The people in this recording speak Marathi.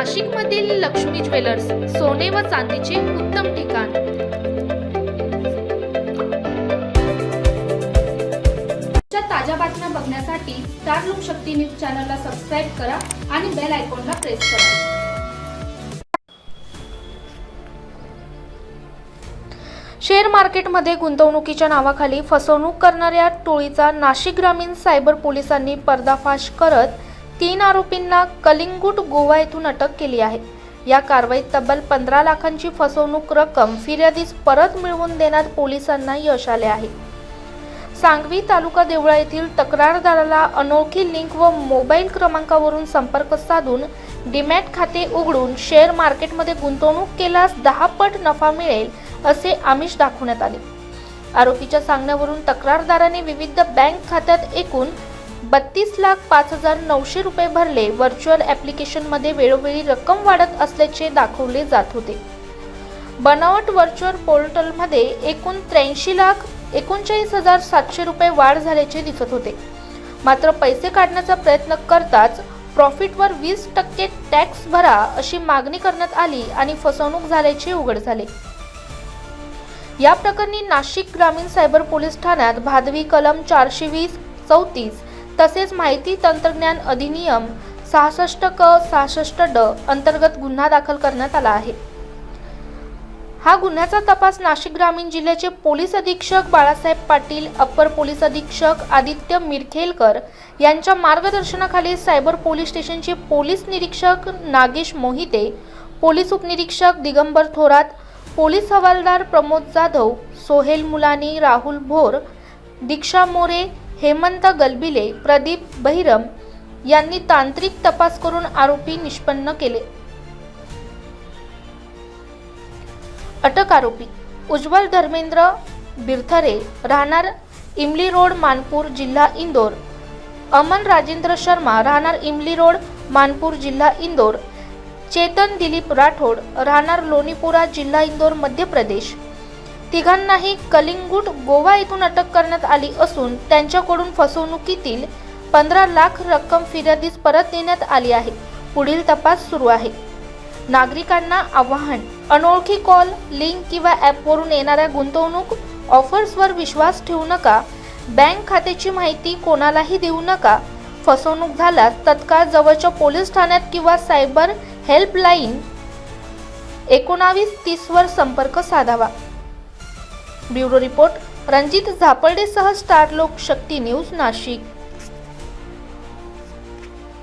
नाशिकमधील लक्ष्मी ज्वेलर्स, सोने व चांदीचे उत्तम ठिकाण। ताज्या बातम्या बघण्यासाठी स्टार लोकशक्ती न्यूज चॅनलला सबस्क्राइब करा आणि बेल आयकॉनला प्रेस करा। शेअर मार्केटमध्ये गुंतवणुकीच्या नावाखाली फसवणूक करणाऱ्या टोळीचा नाशिक ग्रामीण सायबर पोलिसांनी पर्दाफाश करत 3 आरोपींना कलिंगूट गोवा येथून अटक केली आहे। या कारवाईत तब्बल 15 लाखांची फसवणूक रक्कम फिर्यादीस परत मिळवून देण्यात पोलिसांना यश आले आहे। सांगवी तालुका देवळा येथील तक्रारदाराला अनोळखी लिंक व मोबाईल क्रमांकावरून संपर्क साधून डीमॅट खाते उघडून शेअर मार्केटमध्ये गुंतवणूक केल्यास 10 पट नफा मिळेल असे आमिष दाखवण्यात आले। आरोपीच्या सांगण्यावरून तक्रारदाराने विविध बँक खात्यात एकूण 32,05,900 रुपये भरले। व्हर्च्युअल ॲप्लिकेशनमध्ये वेळोवेळी रक्कम वाढत असल्याचे दाखवले जात होते। बनावट व्हर्च्युअल पोर्टलमध्ये एकूण 83,39,700 रुपये वाढ झाल्याचे दिसत होते। मात्र पैसे काढण्याचा प्रयत्न करताच प्रॉफिटवर 20% टॅक्स भरा अशी मागणी करण्यात आली आणि फसवणूक झाल्याचे उघड झाले। या प्रकरणी नाशिक ग्रामीण सायबर पोलीस ठाण्यात भादवी कलम 420-34 तसेच माहिती तंत्रज्ञान अधिनियम 66(क)66(ड) अंतर्गत गुन्हा दाखल करण्यात आला आहे। हा गुन्ह्याचा तपास नाशिक ग्रामीण जिल्ह्याचे पोलीस अधीक्षक बाळासाहेब पाटील, अप्पर पोलीस अधीक्षक आदित्य मिरखेलकर यांच्या मार्गदर्शनाखाली सायबर पोलीस स्टेशनचे पोलीस निरीक्षक नागेश मोहिते, पोलीस उपनिरीक्षक दिगंबर थोरात, पोलीस हवालदार प्रमोद जाधव, सोहेल मुलानी, राहुल भोर, दीक्षा मोरे, हेमंत गलबिले, प्रदीप बहिरम यांनी तांत्रिक तपास करून आरोपी निष्पन्न केले। अटक आरोपी उज्ज्वल धर्मेंद्र बिरथरे, राहणार इमली रोड, मानपूर, जिल्हा इंदोर, अमन राजेंद्र शर्मा, राहणार इमली रोड, मानपूर, जिल्हा इंदोर, चेतन दिलीप राठोड, राहणार लोणीपुरा, जिल्हा इंदोर, मध्य प्रदेश। तिघांनाही कलिंगूट गोवा येथून अटक करण्यात आली असून त्यांच्याकडून फसवणुकीतील 15 लाख रक्कम फिर्यादीस परत देण्यात आली आहे। पुढील तपास सुरू आहे। नागरिकांना आवाहन, अनोळखी कॉल, लिंक किंवा ॲपवरून येणाऱ्या गुंतवणूक ऑफर्सवर विश्वास ठेवू नका। बँक खात्याची माहिती कोणालाही देऊ नका। फसवणूक झाल्यास तत्काळ जवळच्या पोलीस ठाण्यात किंवा सायबर हेल्पलाईन 1930 वर संपर्क साधावा। ब्युरो रिपोर्ट रणजित झापर्डेसह स्टार लोकशक्ती न्यूज, नाशिक।